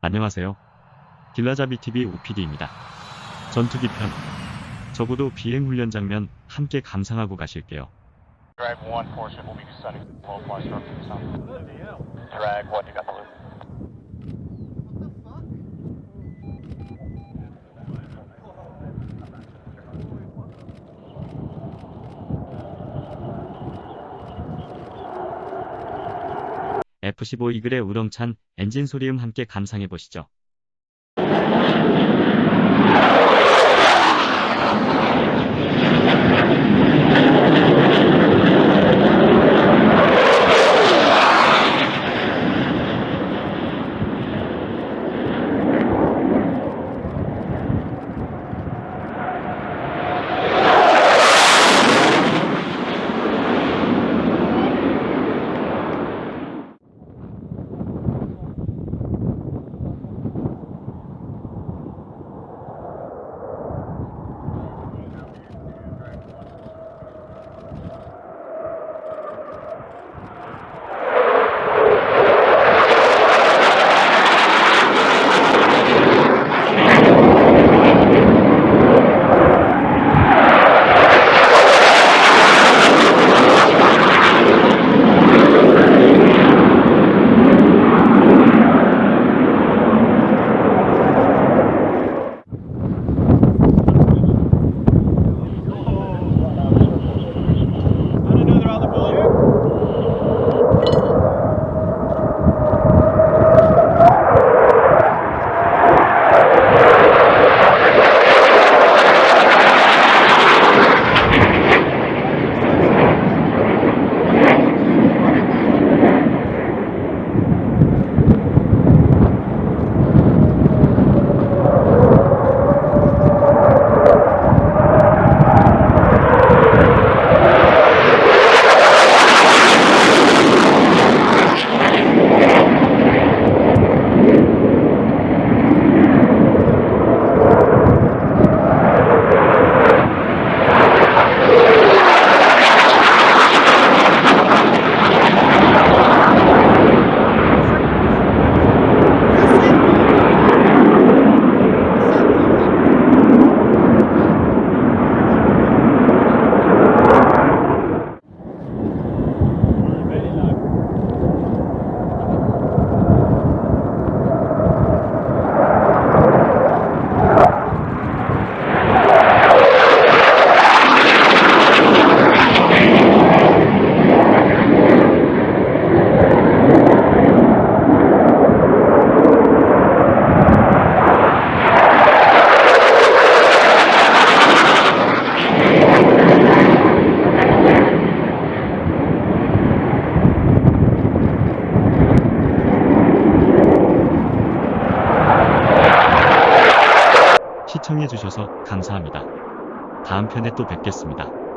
안녕하세요. 길라잡이TV OPD입니다. 전투기 편. 적어도 비행 훈련 장면 함께 감상하고 가실게요. Drag 1 portion will be descending low fly structure sound. Drag 1, you got the loop. F-15 이글의 우렁찬 엔진 소리음 함께 감상해 보시죠. 시청해주셔서 감사합니다. 다음 편에 또 뵙겠습니다.